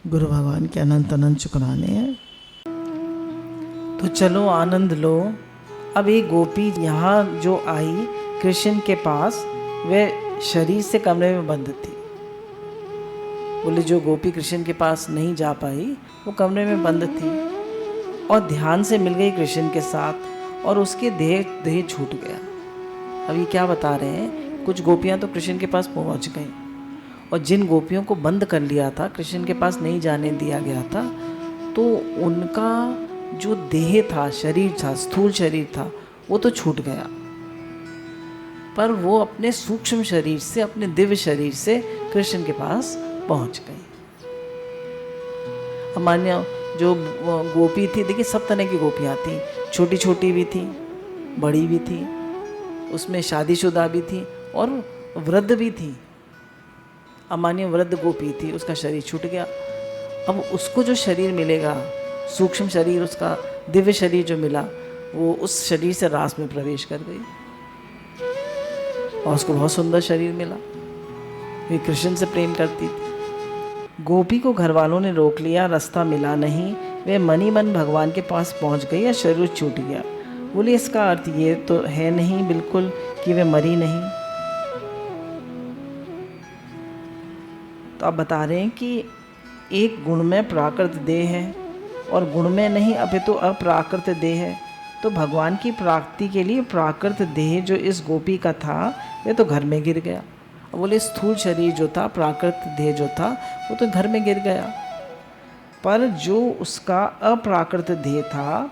गुरु भगवान के अनंत अनंत शुक्राने हैं। तो चलो आनंद लो। अब एक गोपी यहाँ जो आई कृष्ण के पास, वह शरीर से कमरे में बंद थी। बोले जो गोपी कृष्ण के पास नहीं जा पाई वो कमरे में बंद थी और ध्यान से मिल गई कृष्ण के साथ और उसके देह छूट गया। अब ये क्या बता रहे हैं, कुछ गोपियाँ तो कृष्ण के पास पहुँच गई और जिन गोपियों को बंद कर लिया था, कृष्ण के पास नहीं जाने दिया गया था, तो उनका जो देह था, शरीर था, स्थूल शरीर था, वो तो छूट गया, पर वो अपने सूक्ष्म शरीर से, अपने दिव्य शरीर से कृष्ण के पास पहुंच गई। अब मान्य जो गोपी थी, देखिए सब तरह की गोपियाँ थी, छोटी छोटी भी थी, बड़ी भी थी, उसमें शादीशुदा भी थी और वृद्ध भी थी। अमान्य वृद्ध गोपी थी, उसका शरीर छूट गया। अब उसको जो शरीर मिलेगा, सूक्ष्म शरीर, उसका दिव्य शरीर जो मिला, वो उस शरीर से रास में प्रवेश कर गई और उसको बहुत सुंदर शरीर मिला। वे कृष्ण से प्रेम करती थी। गोपी को घर वालों ने रोक लिया, रास्ता मिला नहीं, वे मन ही मन भगवान के पास पहुंच गई और शरीर छूट गया। बोले इसका अर्थ ये तो है नहीं बिल्कुल कि वे मरी नहीं। तो आप बता रहे हैं कि एक गुण में प्राकृत देह है और गुण में नहीं अपितु अप्राकृत देह है। तो भगवान की प्राप्ति के लिए प्राकृत देह जो इस गोपी का था, वह तो घर में गिर गया। बोले स्थूल शरीर जो था, प्राकृत देह जो था, वो तो घर में गिर गया, पर जो उसका अप्राकृत देह था,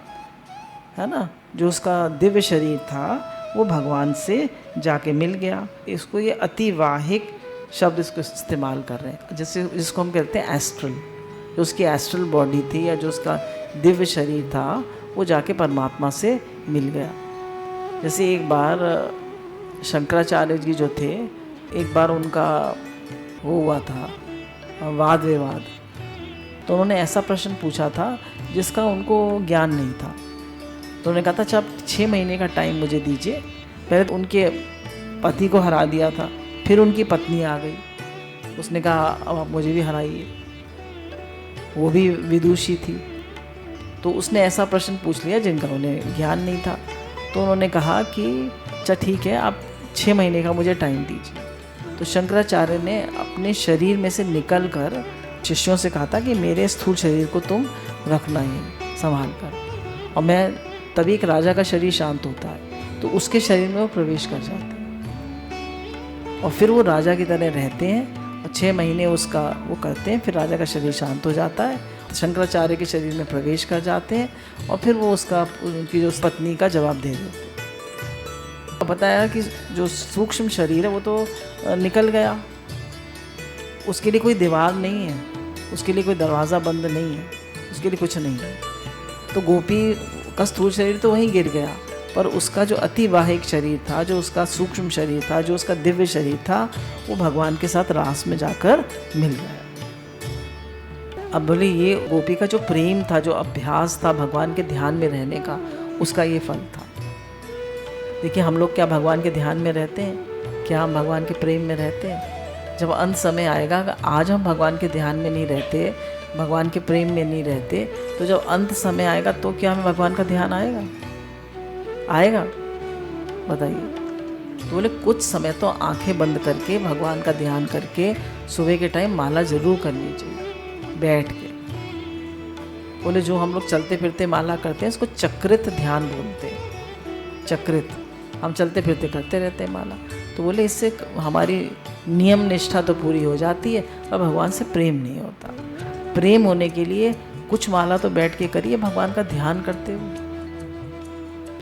है ना, जो उसका दिव्य शरीर था, वो भगवान से जाके मिल गया। इसको ये अतिवाहिक शब्द इसको इस्तेमाल कर रहे हैं, जैसे जिसको हम कहते हैं एस्ट्रल। जो उसकी एस्ट्रल बॉडी थी या जो उसका दिव्य शरीर था, वो जाके परमात्मा से मिल गया। जैसे एक बार शंकराचार्य जी जो थे, एक बार उनका वो हुआ था वाद विवाद, तो उन्होंने ऐसा प्रश्न पूछा था जिसका उनको ज्ञान नहीं था। तो उन्होंने कहा था अच्छा 6 महीने का टाइम मुझे दीजिए। पहले तो उनके पति को हरा दिया था, फिर उनकी पत्नी आ गई, उसने कहा अब आप मुझे भी हराइए, वो भी विदुषी थी। तो उसने ऐसा प्रश्न पूछ लिया जिनका उन्हें ज्ञान नहीं था। तो उन्होंने कहा कि अच्छा ठीक है, आप 6 महीने का मुझे टाइम दीजिए। तो शंकराचार्य ने अपने शरीर में से निकल कर शिष्यों से कहा था कि मेरे स्थूल शरीर को तुम रखना ही संभाल कर, और मैं तभी एक राजा का शरीर शांत होता है तो उसके शरीर में वो प्रवेश कर जाता है और फिर वो राजा की तरह रहते हैं और 6 महीने उसका वो करते हैं, फिर राजा का शरीर शांत हो जाता है, शंकराचार्य के शरीर में प्रवेश कर जाते हैं और फिर वो उसका उनकी जो पत्नी का जवाब दे देते हैं। बताया कि जो सूक्ष्म शरीर है वो तो निकल गया, उसके लिए कोई दीवार नहीं है, उसके लिए कोई दरवाज़ा बंद नहीं है, उसके लिए कुछ नहीं है। तो गोपी का स्थूल शरीर तो वहीं गिर गया, पर उसका जो अतिवाहिक शरीर था, जो उसका सूक्ष्म शरीर था, जो उसका दिव्य शरीर था, वो भगवान के साथ रास में जाकर मिल गया। अब बोले ये गोपी का जो प्रेम था, जो अभ्यास था भगवान के ध्यान में रहने का, उसका ये फल था। देखिए हम लोग क्या भगवान के ध्यान में रहते हैं? क्या हम भगवान के प्रेम में रहते हैं? जब अंत समय आएगा, आज हम भगवान के ध्यान में नहीं रहते, भगवान के प्रेम में नहीं रहते, तो जब अंत समय आएगा तो क्या हमें भगवान का ध्यान आएगा? आएगा? बताइए। तो बोले कुछ समय तो आंखें बंद करके भगवान का ध्यान करके सुबह के टाइम माला जरूर करनी चाहिए बैठ के। बोले जो हम लोग चलते फिरते माला करते हैं इसको चक्रित ध्यान बोलते हैं। चक्रित हम चलते फिरते करते रहते हैं माला। तो बोले इससे हमारी नियम निष्ठा तो पूरी हो जाती है और भगवान से प्रेम नहीं होता। प्रेम होने के लिए कुछ माला तो बैठ के करिए भगवान का ध्यान करते हुए।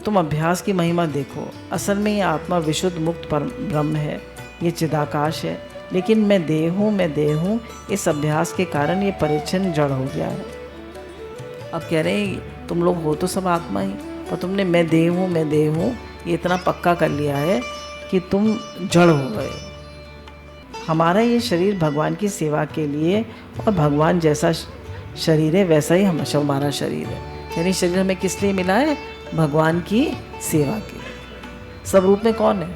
तुम अभ्यास की महिमा देखो, असल में ये आत्मा विशुद्ध मुक्त पर ब्रह्म है, ये चिदाकाश है, लेकिन मैं देह हूँ, इस अभ्यास के कारण ये परिच्छिन्न जड़ हो गया है। अब कह रहे हैं तुम लोग हो तो सब आत्मा ही, पर तुमने मैं देह हूँ ये इतना पक्का कर लिया है कि तुम जड़ हो गए। हमारा ये शरीर भगवान की सेवा के लिए, और भगवान जैसा शरीर है वैसा ही हमारा शरीर है। यानी शरीर हमें किस लिए मिला है? भगवान की सेवा के लिए। सब रूप में कौन है?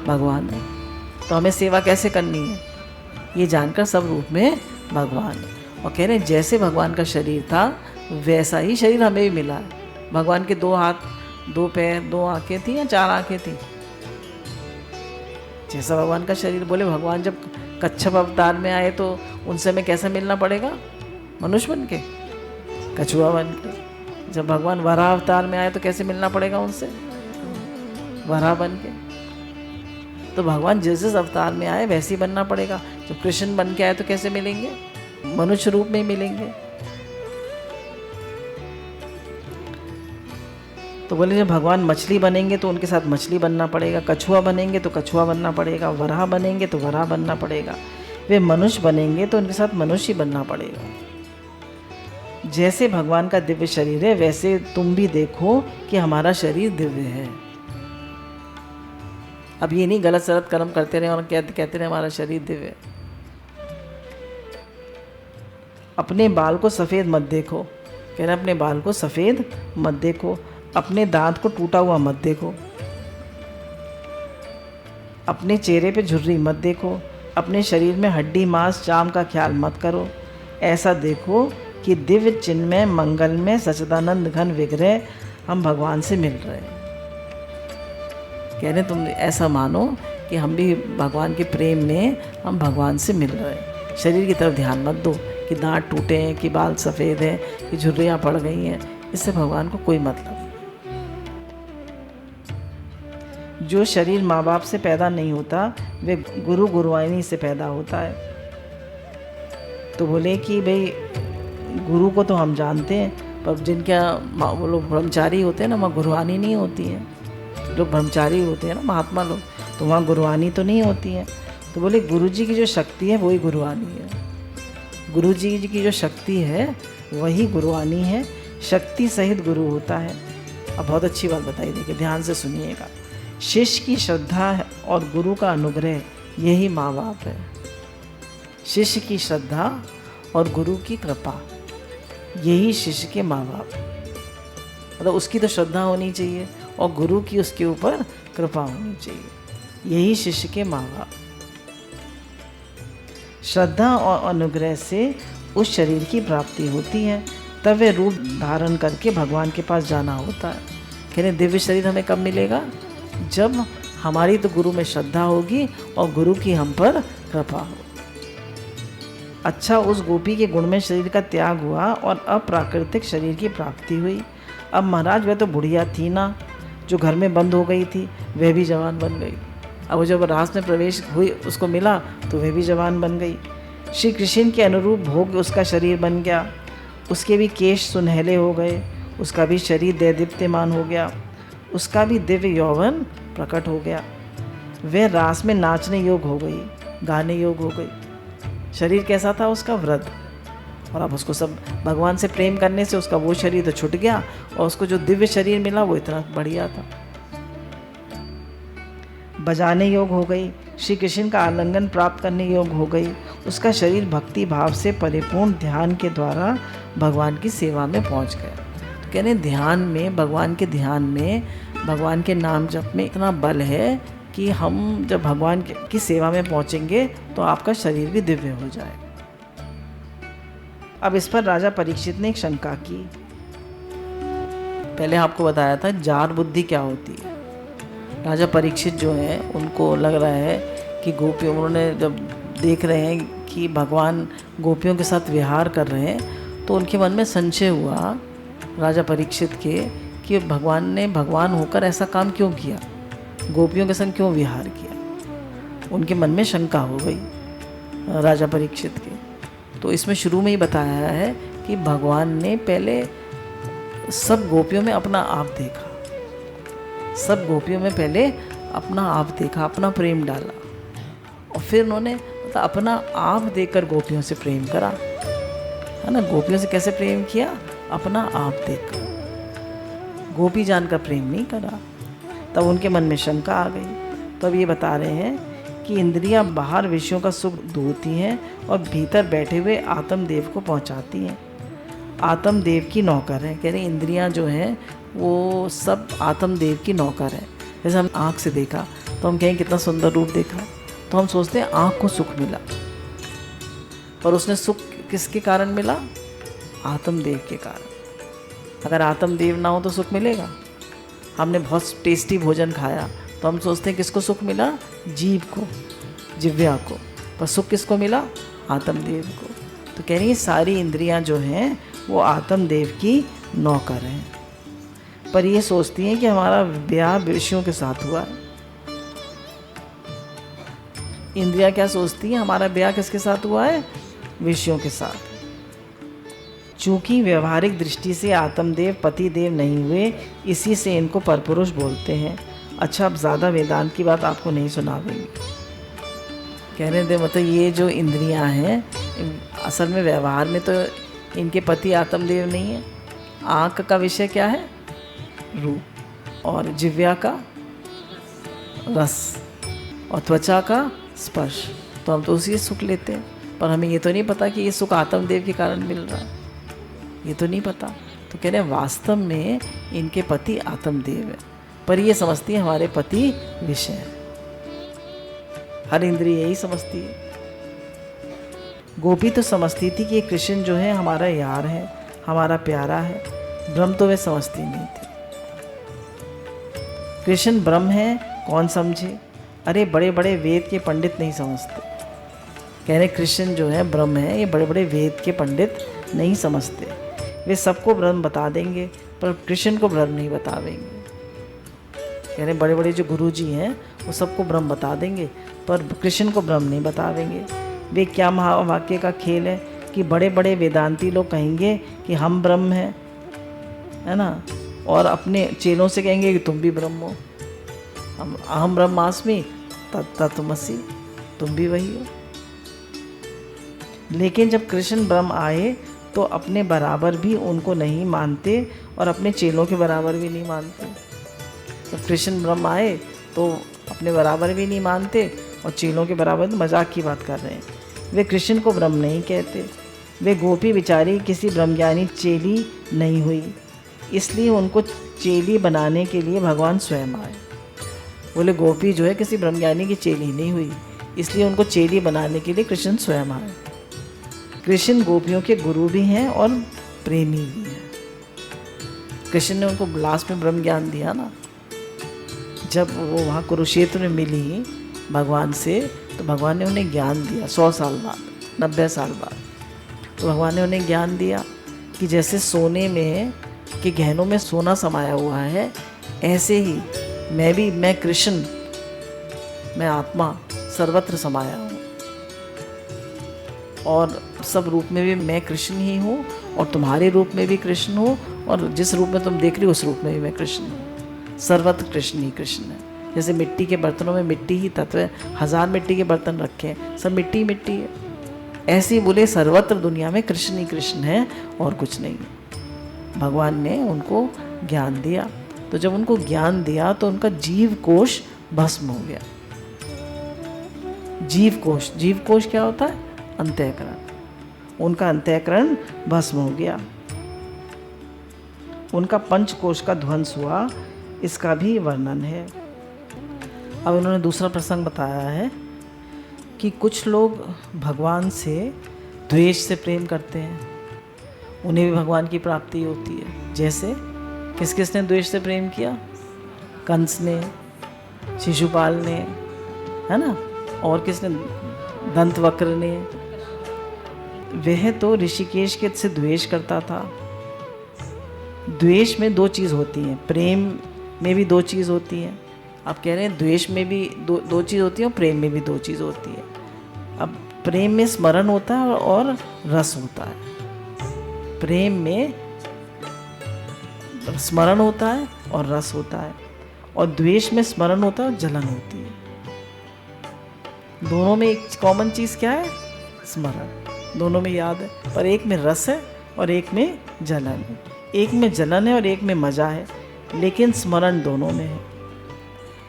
भगवान है। तो हमें सेवा कैसे करनी है? ये जानकर सब रूप में भगवान है। और कह रहे हैं जैसे भगवान का शरीर था वैसा ही शरीर हमें भी मिला है। भगवान के 2 हाथ, 2 पैर, 2 आंखें थी या 4 आंखें थी? जैसा भगवान का शरीर, बोले भगवान जब कच्छप अवतार में आए तो उनसे हमें कैसा मिलना पड़ेगा? मनुष्य बन के, कछुआ बन के। जब भगवान वराह अवतार में आए तो कैसे मिलना पड़ेगा उनसे? वराह बन के। तो भगवान जिस जिस अवतार में आए वैसे ही बनना पड़ेगा। जब कृष्ण बन के आए तो कैसे मिलेंगे? मनुष्य रूप में ही मिलेंगे। तो बोले जब भगवान मछली बनेंगे तो उनके साथ मछली बनना पड़ेगा, कछुआ बनेंगे तो कछुआ बनना पड़ेगा, वराह बनेंगे तो वराह बनना पड़ेगा, वे मनुष्य बनेंगे तो उनके साथ मनुष्य बनना पड़ेगा। जैसे भगवान का दिव्य शरीर है वैसे तुम भी देखो कि हमारा शरीर दिव्य है। अब ये नहीं गलत सलत कर्म करते रहे और कहते रहे हमारा शरीर दिव्य है। अपने बाल को सफ़ेद मत देखो, कह रहे अपने बाल को सफ़ेद मत देखो, अपने दांत को टूटा हुआ मत देखो, अपने चेहरे पे झुर्री मत देखो, अपने शरीर में हड्डी मांस चाम का ख्याल मत करो। ऐसा देखो कि दिव्य चिन्मय मंगल में सच्चिदानंद घन विग्रह हम भगवान से मिल रहे हैं। कह रहे तुम ऐसा मानो कि हम भी भगवान के प्रेम में हम भगवान से मिल रहे हैं। शरीर की तरफ ध्यान मत दो कि दांत टूटे हैं, कि बाल सफ़ेद हैं, कि झुर्रियाँ पड़ गई हैं, इससे भगवान को कोई मतलब नहीं। जो शरीर माँ बाप से पैदा नहीं होता वे गुरु गुरुआनी से पैदा होता है। तो बोले कि भाई गुरु को तो हम जानते हैं, पर जिनके वो लोग ब्रह्मचारी होते हैं ना, वहाँ गुरुआनी नहीं होती है। जो ब्रह्मचारी होते हैं ना महात्मा लोग, तो वहाँ गुरुआनी तो नहीं होती है। तो बोले गुरु जी की जो शक्ति है वही गुरुआनी है। गुरु जी की जो शक्ति है वही गुरुआनी है। शक्ति सहित गुरु होता है। अब बहुत अच्छी बात बताई, देखिए ध्यान से सुनिएगा। शिष्य की श्रद्धा और गुरु का अनुग्रह यही माँ बाप है। शिष्य की श्रद्धा और गुरु की कृपा यही शिष्य के माँ बाप। मतलब उसकी तो श्रद्धा होनी चाहिए और गुरु की उसके ऊपर कृपा होनी चाहिए, यही शिष्य के माँ बाप। श्रद्धा और अनुग्रह से उस शरीर की प्राप्ति होती है, तब वे रूप धारण करके भगवान के पास जाना होता है। कह रहे दिव्य शरीर हमें कब मिलेगा? जब हमारी तो गुरु में श्रद्धा होगी और गुरु की हम पर कृपा हो। अच्छा, उस गोपी के गुण में शरीर का त्याग हुआ और अप्राकृतिक शरीर की प्राप्ति हुई। अब महाराज वह तो बुढ़िया थी ना, जो घर में बंद हो गई थी, वह भी जवान बन गई। अब जब रास में प्रवेश हुई उसको मिला तो वह भी जवान बन गई। श्री कृष्ण के अनुरूप भोग उसका शरीर बन गया। उसके भी केश सुनहले हो गए, उसका भी शरीर दैदीप्यमान हो गया, उसका भी दिव्य यौवन प्रकट हो गया। वह रास में नाचने योग हो गई, गाने योग हो गई। शरीर कैसा था उसका? वृद्ध। और अब उसको सब भगवान से प्रेम करने से उसका वो शरीर तो छूट गया और उसको जो दिव्य शरीर मिला वो इतना बढ़िया था। बजाने योग हो गई, श्री कृष्ण का आलिंगन प्राप्त करने योग हो गई। उसका शरीर भक्ति भाव से परिपूर्ण ध्यान के द्वारा भगवान की सेवा में पहुंच गया। तो कहने ध्यान में, भगवान के ध्यान में, भगवान के नाम जप में इतना बल है कि हम जब भगवान की सेवा में पहुंचेंगे तो आपका शरीर भी दिव्य हो जाएगा। अब इस पर राजा परीक्षित ने एक शंका की। पहले आपको बताया था जार बुद्धि क्या होती है। राजा परीक्षित जो है उनको लग रहा है कि गोपियों, उन्होंने जब देख रहे हैं कि भगवान गोपियों के साथ विहार कर रहे हैं तो उनके मन में संशय हुआ राजा परीक्षित के कि भगवान ने भगवान होकर ऐसा काम क्यों किया, गोपियों के संग क्यों विहार किया। उनके मन में शंका हो गई राजा परीक्षित के। तो इसमें शुरू में ही बताया है कि भगवान ने पहले सब गोपियों में अपना आप देखा, सब गोपियों में पहले अपना आप देखा, अपना प्रेम डाला और फिर उन्होंने अपना आप देखकर गोपियों से प्रेम करा, है ना। गोपियों से कैसे प्रेम किया? अपना आप देखकर, गोपी जानकर प्रेम नहीं करा। तब उनके मन में शंका आ गई। तब ये बता रहे हैं कि इंद्रियां बाहर विषयों का सुख ढूंढती हैं और भीतर बैठे हुए आत्मदेव को पहुंचाती हैं। आत्मदेव की नौकर है। कह रहे इंद्रियां जो हैं वो सब आत्मदेव की नौकर है। जैसे हम आँख से देखा तो हम कहें कितना सुंदर रूप देखा तो हम सोचते हैं आँख को सुख मिला, पर उसने सुख किसके कारण मिला? आत्मदेव के कारण। अगर आत्मदेव ना हो तो सुख मिलेगा? हमने बहुत टेस्टी भोजन खाया तो हम सोचते हैं किसको सुख मिला? जीव को, जिव्या को। पर सुख किसको मिला? आत्मदेव को। तो कह रही है सारी इंद्रियां जो हैं वो आत्मदेव की नौकर हैं, पर ये सोचती हैं कि हमारा ब्याह विषयों के साथ हुआ है। इंद्रियां क्या सोचती हैं? हमारा ब्याह किसके साथ हुआ है? विषयों के साथ। चूंकि व्यवहारिक दृष्टि से आत्मदेव पति देव नहीं हुए, इसी से इनको परपुरुष बोलते हैं। अच्छा, अब ज़्यादा वेदांत की बात आपको नहीं सुनावेंगे। कह रहे थे मतलब ये जो इंद्रियां हैं असल में व्यवहार में तो इनके पति आत्मदेव नहीं है। आँख का विषय क्या है? रूप, और जिव्या का रस, और त्वचा का स्पर्श। तो हम तो उसी सुख लेते हैं, पर हमें ये तो नहीं पता कि ये सुख आत्मदेव के कारण मिल रहा है, ये तो नहीं पता। तो कह रहे हैं वास्तव में इनके पति आत्मदेव है, पर ये समझती है हमारे पति विषय है। हर इंद्रिय यही समझती है। गोपी तो समझती थी कि ये कृष्ण जो है हमारा यार है, हमारा प्यारा है। ब्रह्म तो वे समझती नहीं थी। कृष्ण ब्रह्म है कौन समझे? अरे बड़े बड़े वेद के पंडित नहीं समझते। कह रहे कृष्ण जो है ब्रह्म है, ये बड़े बड़े वेद के पंडित नहीं समझते। वे सबको ब्रह्म बता देंगे पर कृष्ण को ब्रह्म नहीं बतावेंगे। कह रहे बड़े बड़े जो गुरुजी हैं वो सबको ब्रह्म बता देंगे पर कृष्ण को ब्रह्म नहीं बतावेंगे। वे क्या महावाक्य का खेल है कि बड़े बड़े वेदांती लोग कहेंगे कि हम ब्रह्म हैं, है ना, और अपने चेलों से कहेंगे कि तुम भी ब्रह्म हो। हम अहम ब्रह्मास्मि तत्तमसि, तुम भी वही हो। लेकिन जब कृष्ण ब्रह्म आए तो अपने बराबर भी उनको नहीं मानते और अपने चेलों के बराबर भी नहीं मानते। जब कृष्ण ब्रह्म आए तो अपने बराबर भी नहीं मानते और चेलों के बराबर, तो मजाक की बात कर रहे हैं। वे कृष्ण को ब्रह्म नहीं कहते। वे गोपी बेचारी किसी ब्रह्मज्ञानी चेली नहीं हुई, इसलिए उनको चेली बनाने के लिए भगवान स्वयं आए। बोले गोपी जो है किसी ब्रह्मज्ञानी की चेली नहीं हुई, इसलिए उनको चेली बनाने के लिए कृष्ण स्वयं आए। कृष्ण गोपियों के गुरु भी हैं और प्रेमी भी हैं। कृष्ण ने उनको लास्ट में ब्रह्म ज्ञान दिया ना, जब वो वहाँ कुरुक्षेत्र में मिली भगवान से, तो भगवान ने उन्हें ज्ञान दिया 100 साल बाद, 90 साल बाद। तो भगवान ने उन्हें ज्ञान दिया कि जैसे सोने में के गहनों में सोना समाया हुआ है, ऐसे ही मैं कृष्ण, मैं आत्मा सर्वत्र समाया हूँ और सब रूप में भी मैं कृष्ण ही हूँ और तुम्हारे रूप में भी कृष्ण हूँ और जिस रूप में तुम देख रही हो उस रूप में भी मैं कृष्ण हूँ। सर्वत्र कृष्ण ही कृष्ण है। जैसे मिट्टी के बर्तनों में मिट्टी ही तत्व है, 1000 मिट्टी के बर्तन रखे हैं, सब मिट्टी मिट्टी है। ऐसे ही बोले सर्वत्र दुनिया में कृष्ण ही कृष्ण है और कुछ नहीं है। भगवान ने उनको ज्ञान दिया, तो जब उनको ज्ञान दिया तो उनका जीव कोश भस्म हो गया। जीव कोश क्या होता है? अंतःकरण। उनका अंतःकरण भस्म हो गया, उनका पंचकोश का ध्वंस हुआ, इसका भी वर्णन है। अब उन्होंने दूसरा प्रसंग बताया है कि कुछ लोग भगवान से द्वेष से प्रेम करते हैं, उन्हें भी भगवान की प्राप्ति होती है। जैसे किसने द्वेष से प्रेम किया? कंस ने, शिशुपाल ने, है ना, और किसने? दंतवक्र ने। वह तो ऋषिकेश के से द्वेष करता था। द्वेष में 2 चीज़ होती हैं, प्रेम में भी 2 चीज़ होती हैं। आप कह रहे हैं द्वेष में भी दो चीज़ होती है और प्रेम में भी 2 चीज़ होती है। अब प्रेम में स्मरण होता है और रस होता है। प्रेम में स्मरण होता है और रस होता है, और द्वेष में स्मरण होता है और जलन होती है। दोनों में एक कॉमन चीज़ क्या है? स्मरण। दोनों में याद है, पर एक में रस है और एक में जलन है। एक में जलन है और एक में मज़ा है, लेकिन स्मरण दोनों में है।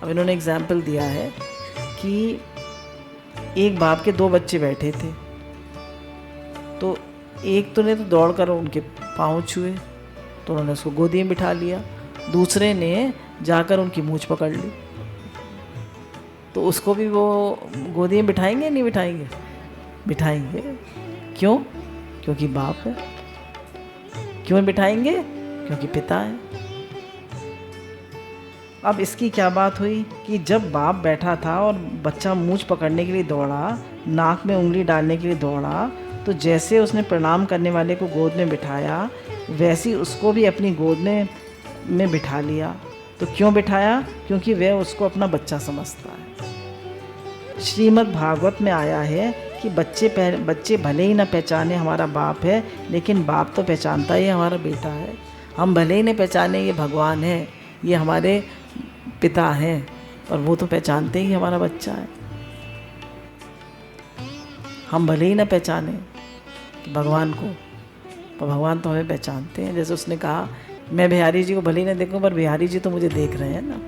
अब इन्होंने एग्जाम्पल दिया है कि एक बाप के 2 बच्चे बैठे थे, तो एक तो ने तो दौड़ कर उनके पाँव छुए तो उन्होंने उसको गोदी में बिठा लिया, दूसरे ने जाकर उनकी मूंछ पकड़ ली, तो उसको भी वो गोदी में बिठाएंगे नहीं बिठाएंगे? बिठाएंगे। क्यों? क्योंकि बाप है। क्यों बिठाएंगे? क्योंकि पिता है। अब इसकी क्या बात हुई कि जब बाप बैठा था और बच्चा मूंछ पकड़ने के लिए दौड़ा, नाक में उंगली डालने के लिए दौड़ा, तो जैसे उसने प्रणाम करने वाले को गोद में बिठाया, वैसे उसको भी अपनी गोद में बिठा लिया। तो क्यों बिठाया? क्योंकि वह उसको अपना बच्चा समझता है। श्रीमद् भागवत में आया है कि बच्चे भले ही ना पहचाने हमारा बाप है, लेकिन बाप तो पहचानता ही हमारा बेटा है। हम भले ही नहीं पहचाने ये भगवान है, ये हमारे पिता हैं, और वो तो पहचानते ही हमारा बच्चा है। हम भले ही ना पहचाने भगवान को, पर भगवान तो हमें पहचानते हैं। जैसे उसने कहा, मैं बिहारी जी को भले ही ना देखूं, पर बिहारी जी तो मुझे देख रहे हैं ना।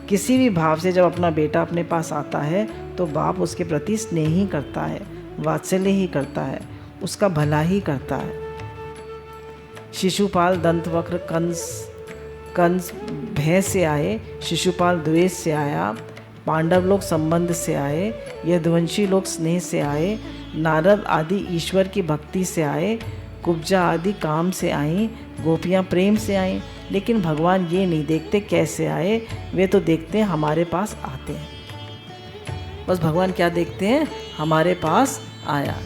किसी भी भाव से जब अपना बेटा अपने पास आता है तो बाप उसके प्रति स्नेह ही करता है, वात्सल्य ही करता है, उसका भला ही करता है। शिशुपाल दंतवक्र कंस भय से आए, शिशुपाल द्वेष से आया, पांडव लोग संबंध से आए, यदुवंशी लोग स्नेह से आए, नारद आदि ईश्वर की भक्ति से आए, कुब्जा आदि काम से आई, गोपियाँ प्रेम से आई। लेकिन भगवान ये नहीं देखते कैसे आए, वे तो देखते हैं हमारे पास आते हैं। बस भगवान क्या देखते हैं? हमारे पास आया।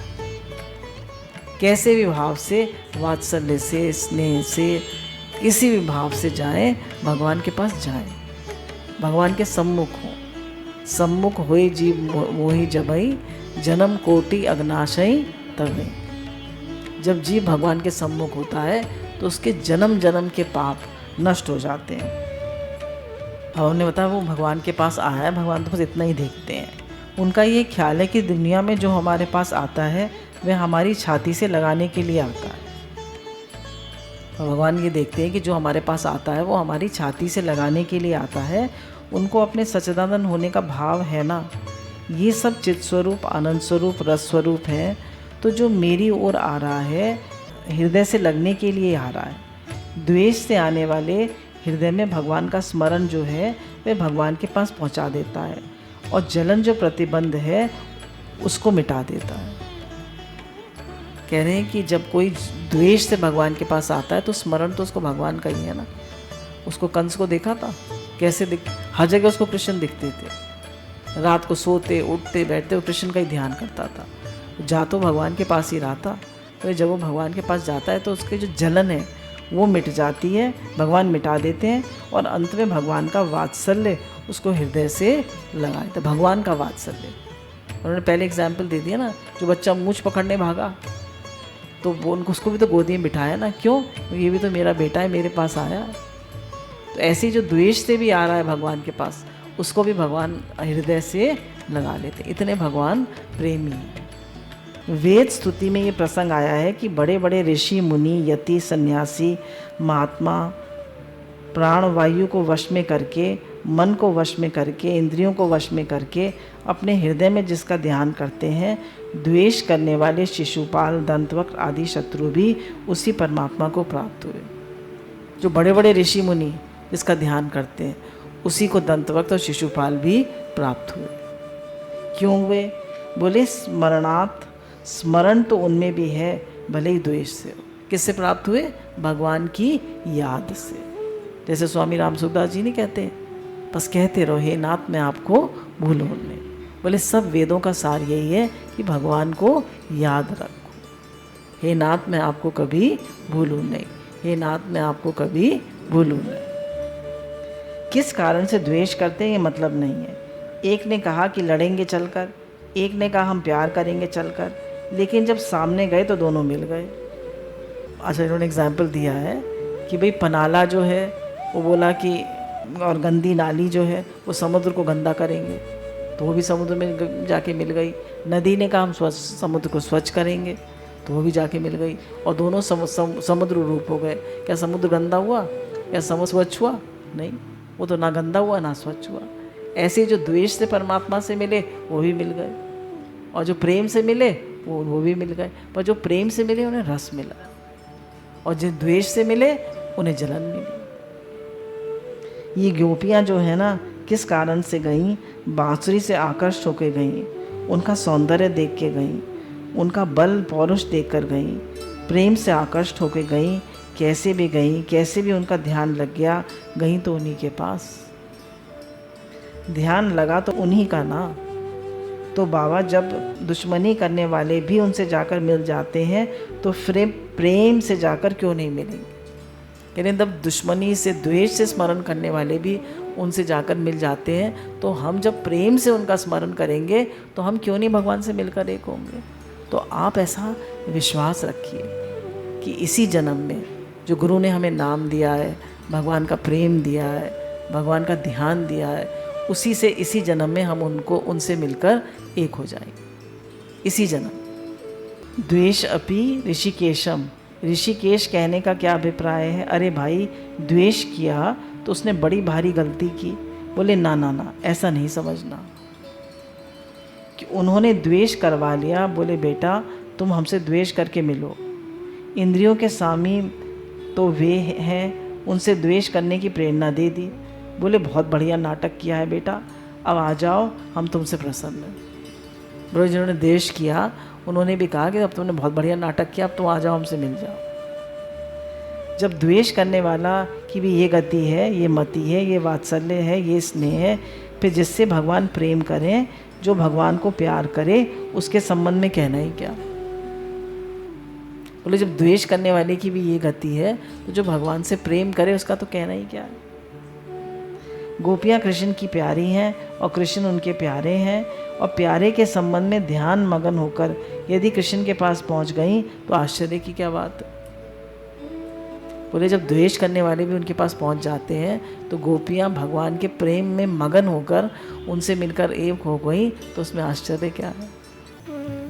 कैसे भी भाव से, वात्सल्य से, स्नेह से, किसी भी भाव से जाएं, भगवान के पास जाएं, भगवान के सम्मुख हो। सम्मुख होए जीव मोहि जबई, जन्म कोटि अग्नाशई तबे। जब जीव भगवान के सम्मुख होता है तो उसके जन्म जन्म के पाप नष्ट हो जाते हैं। और उन्हें बताया वो भगवान के पास आया है, भगवान तो बस इतना ही देखते हैं। उनका ये ख्याल है कि दुनिया में जो हमारे पास आता है वह हमारी छाती से लगाने के लिए आता है। और भगवान ये देखते हैं कि जो हमारे पास आता है वो हमारी छाती से लगाने के लिए आता है। उनको अपने सच्चिदानंद होने का भाव है ना। ये सब चित स्वरूप, आनंद स्वरूप, रस स्वरूप है। तो जो मेरी ओर आ रहा है, हृदय से लगने के लिए आ रहा है। द्वेष से आने वाले हृदय में भगवान का स्मरण जो है वह भगवान के पास पहुंचा देता है, और जलन जो प्रतिबंध है उसको मिटा देता है। कह रहे हैं कि जब कोई द्वेष से भगवान के पास आता है तो स्मरण तो उसको भगवान का ही है ना। उसको कंस को देखा था कैसे हर जगह उसको कृष्ण दिखते थे। रात को सोते उठते बैठते वो कृष्ण का ही ध्यान करता था। जा तो भगवान के पास ही रहा था। तो जब वो भगवान के पास जाता है तो उसकी जो जलन है वो मिट जाती है, भगवान मिटा देते हैं, और अंत में भगवान का वात्सल्य उसको हृदय से लगा देता है। भगवान का वात्सल्य उन्होंने पहले एग्जाम्पल दे दिया ना, जो बच्चा मूंछ पकड़ने भागा तो वो उसको भी तो गोदी में बिठाया ना। क्यों? ये भी तो मेरा बेटा है, मेरे पास आया है। तो ऐसे जो द्वेष से भी आ रहा है भगवान के पास, उसको भी भगवान हृदय से लगा लेते। इतने भगवान प्रेमी हैं। वेद स्तुति में ये प्रसंग आया है कि बड़े बड़े ऋषि, मुनि, यति, सन्यासी, महात्मा प्राण वायु को वश में करके, मन को वश में करके, इंद्रियों को वश में करके अपने हृदय में जिसका ध्यान करते हैं, द्वेष करने वाले शिशुपाल, दंतवक्र आदि शत्रु भी उसी परमात्मा को प्राप्त हुए। जो बड़े बड़े ऋषि मुनि जिसका ध्यान करते हैं, उसी को दंतवक्र और शिशुपाल भी प्राप्त हुए। क्यों हुए? बोले स्मरणात्, स्मरण तो उनमें भी है, भले ही द्वेष से हो। किससे प्राप्त हुए? भगवान की याद से। जैसे स्वामी राम सुखदास जी नहीं कहते, बस कहते रहो हे नाथ मैं आपको भूलूं नहीं। बोले सब वेदों का सार यही है कि भगवान को याद रखो। हे नाथ मैं आपको कभी भूलूं नहीं, हे नाथ मैं आपको कभी भूलूं नहीं। किस कारण से द्वेष करते हैं ये मतलब नहीं है। एक ने कहा कि लड़ेंगे चलकर, एक ने कहा हम प्यार करेंगे चलकर, लेकिन जब सामने गए तो दोनों मिल गए। अच्छा, इन्होंने एग्जाम्पल दिया है कि भाई पनाला जो है वो बोला कि, और गंदी नाली जो है वो समुद्र को गंदा करेंगे, तो वो भी समुद्र में जाके मिल गई। नदी ने कहा हम समुद्र को स्वच्छ करेंगे, तो वो भी जाके मिल गई, और दोनों समुद्र रूप हो गए। क्या समुद्र गंदा हुआ? क्या समुद्र स्वच्छ हुआ? नहीं, वो तो ना गंदा हुआ ना स्वच्छ हुआ। ऐसे जो द्वेष से परमात्मा से मिले वो भी मिल गए, और जो प्रेम से मिले वो भी मिल गए। पर जो प्रेम से मिले उन्हें रस मिला, और जो द्वेष से मिले उन्हें जलन मिली। ये गोपियाँ जो है ना, किस कारण से गईं? बांसुरी से आकर्षित होकर गईं, उनका सौंदर्य देख के गईं, उनका बल पौरुष देखकर गईं, प्रेम से आकर्षित होकर गईं, कैसे भी गईं, कैसे भी उनका ध्यान लग गया, गईं तो उन्हीं के पास। ध्यान लगा तो उन्हीं का ना। तो बाबा जब दुश्मनी करने वाले भी उनसे जाकर मिल जाते हैं तो फिर प्रेम से जाकर क्यों नहीं मिलेंगे? यानी जब दुश्मनी से, द्वेष से स्मरण करने वाले भी उनसे जाकर मिल जाते हैं तो हम जब प्रेम से उनका स्मरण करेंगे तो हम क्यों नहीं भगवान से मिलकर एक होंगे? तो आप ऐसा विश्वास रखिए कि इसी जन्म में जो गुरु ने हमें नाम दिया है, भगवान का प्रेम दिया है, भगवान का ध्यान दिया है, उसी से इसी जन्म में हम उनसे मिलकर एक हो जाएंगे, इसी जन्म। द्वेष अपि ऋषिकेशम, ऋषिकेश कहने का क्या अभिप्राय है? अरे भाई, द्वेष किया तो उसने बड़ी भारी गलती की। बोले ना ना ना, ऐसा नहीं समझना कि उन्होंने द्वेष करवा लिया। बोले बेटा, तुम हमसे द्वेष करके मिलो। इंद्रियों के स्वामी तो वे हैं, उनसे द्वेष करने की प्रेरणा दे दी। बोले बहुत बढ़िया नाटक किया है बेटा, अब आ जाओ, हम तुमसे प्रसन्न हैं। बोले जिन्होंने द्वेष किया उन्होंने भी कहा कि अब तुमने बहुत बढ़िया नाटक किया, अब तुम आ जाओ, हमसे मिल जाओ। जब द्वेष करने वाला की भी ये गति है, ये मति है, ये वात्सल्य है, ये स्नेह है, फिर जिससे भगवान प्रेम करें, जो भगवान को प्यार करे, उसके संबंध में कहना ही क्या। बोले जब द्वेष करने वाले की भी ये गति है तो जो भगवान से प्रेम करे उसका तो कहना ही क्या है। गोपियाँ कृष्ण की प्यारी हैं और कृष्ण उनके प्यारे हैं, और प्यारे के संबंध में ध्यान मगन होकर यदि कृष्ण के पास पहुंच गई तो आश्चर्य की क्या बात है। बोले जब द्वेष करने वाले भी उनके पास पहुंच जाते हैं तो गोपियाँ भगवान के प्रेम में मगन होकर उनसे मिलकर एक हो गई, तो उसमें आश्चर्य क्या है।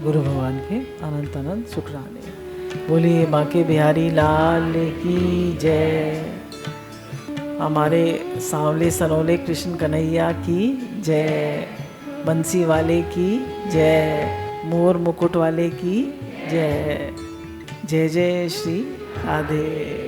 गुरु भगवान के अनंत अनंत शुक्राने। बोलिए बांके बिहारी लाल की जय। हमारे सांवले सनोले कृष्ण कन्हैया की जय। बंसी वाले की जय। मोर मुकुट वाले की जय। जय जय श्री राधे।